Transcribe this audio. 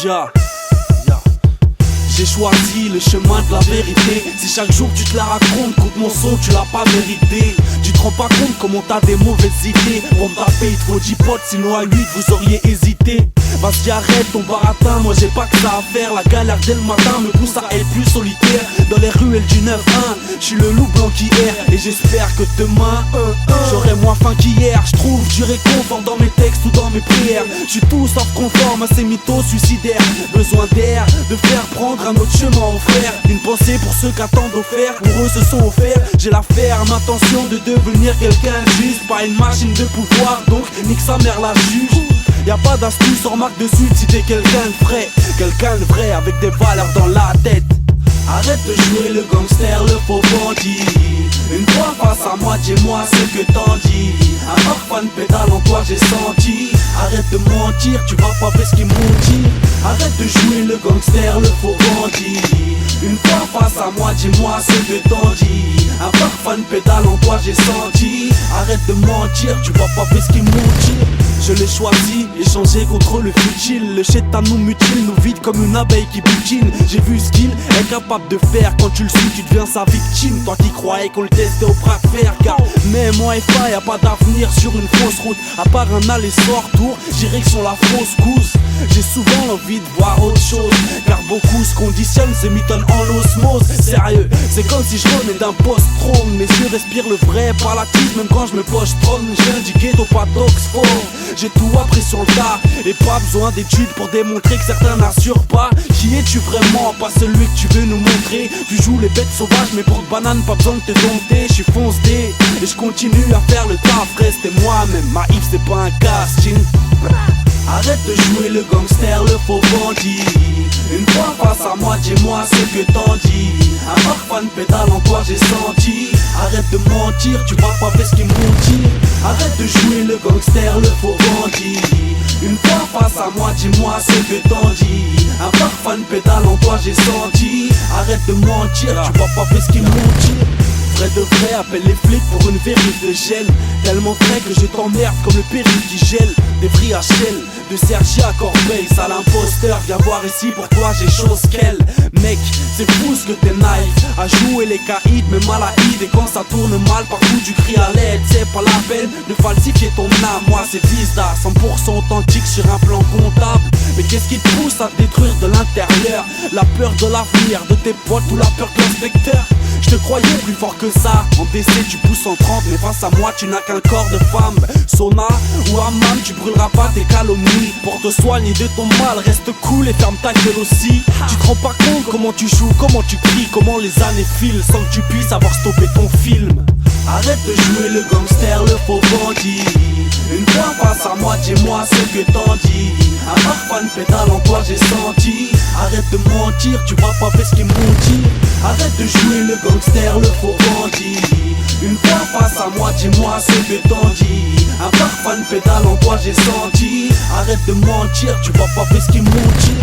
Ya, ya. J'ai choisi le chemin de la vérité. Si chaque jour tu te la racontes, contre mon son tu l'as pas mérité. Tu te rends pas compte comment t'as des mauvaises idées. Pour me taper il te faut 10 potes, sinon à 8 vous auriez hésité. Vas-y arrête ton baratin, moi j'ai pas que ça à faire. La galère dès le matin me pousse à être plus solitaire. Dans les ruelles du 9-1, j'suis le loup blanc qui erre. Et j'espère que demain, j'aurai moins faim qu'hier. J'trouve du réconfort dans mes textes ou dans mes prières. J'suis tout sauf conforme à ces mythos suicidaires. Besoin d'air, de faire prendre un autre chemin aux frères. Une pensée pour ceux qu'attendent offerts, pour eux se sont offerts. J'ai la ferme intention de devenir quelqu'un de juste, pas une machine de pouvoir, donc nique sa mère la juge. Y'a pas d'astuce, remarque de suite si t'es quelqu'un de vrai. Quelqu'un de vrai avec des valeurs dans la tête. Arrête de jouer le gangster, le faux bandit. Une fois face à moi, dis-moi ce que t'en dis. Un parfum de pédale en toi j'ai senti. Arrête de mentir, tu vas pas faire ce qu'ils m'ont dit. Arrête de jouer le gangster, le faux bandit. Une fois face à moi, dis-moi ce que t'en dis. Un parfum de pédale en toi j'ai senti. Arrête de mentir, tu vas pas faire ce qu'ils m'ont dit. Je l'ai choisi, échangé contre le futile. Le chétan nous mutile, nous vide comme une abeille qui butine. J'ai vu ce qu'il est capable de faire. Quand tu le suis, tu deviens sa victime. Toi qui croyais qu'on le testait au bras de fer. Car même moi et pas, y'a pas d'avenir sur une fausse route. À part un aller-retour, direction la fausse course. J'ai souvent l'envie de voir autre chose. Car beaucoup se conditionnent, se mitonnent en osmose. Sérieux, c'est comme si je revenais d'un post-trône. Mes yeux respirent le vrai, pas la tise, même quand je me poche trône. Je viens du ghetto, pas d'Oxford. J'ai tout appris sur le tas. Et pas besoin d'études pour démontrer que certains n'assurent pas. Qui es-tu vraiment? Pas celui que tu veux nous montrer. Tu joues les bêtes sauvages, mais pour banane, pas besoin de te dompter. J'suis foncé et je continue à faire le taf. Reste moi-même, ma Yves c'est pas un casting. Arrête de jouer le gangster, le faux bandit. Une fois face à moi, dis-moi ce que t'en dis. Un parfum de pédale en toi j'ai senti. Arrête de mentir, tu vas pas faire ce qu'ils m'ont dit. Arrête de jouer le gangster, le faux bandit. Une fois face à moi, dis-moi ce que t'en dis. Un parfum de pédale en toi j'ai senti. Arrête de mentir, tu vas pas faire ce qu'ils m'ont dit. Vrai de vrai, appelle les flics pour une vérif de gel. Tellement vrai que je t'emmerde comme le péril qui gèle. Des vrilles à Shell, de Sergi à Corbeil. Sale imposteur, viens voir ici, pour toi j'ai chose qu'elle. Mec, c'est fou ce que t'es naïf. À jouer les caïds, mais malade. Et quand ça tourne mal, partout tu cries à l'aide. C'est pas la peine de falsifier ton âme. Moi c'est Vista, 100% authentique sur un plan comptable. Mais qu'est-ce qui te pousse à te détruire de l'intérieur? La peur de l'avenir, de tes potes ou la peur de l'inspecteur? Je te croyais plus fort que ça. En décès tu pousses en 30, mais face à moi tu n'as qu'un corps de femme. Sauna ou hammam, tu brûleras pas tes calomnies. Pour te soigner de ton mal, reste cool et ferme ta gueule aussi. Tu te rends pas compte comment tu joues, comment tu cries, comment les années filent sans que tu puisses avoir stoppé ton film. Arrête de jouer le gangster, le faux bandit. Une fois face à moi, dis-moi ce que t'en dis. Un parfum de pédale en toi j'ai senti. Arrête de mentir, tu vas pas faire ce qu'ils m'ont dit. Arrête de jouer le gangster, le faux bandit. Une fois face à moi, dis-moi ce que t'en dis. Un parfum de pédale en toi j'ai senti. Arrête de mentir, tu vas pas faire ce qu'ils m'ont dit.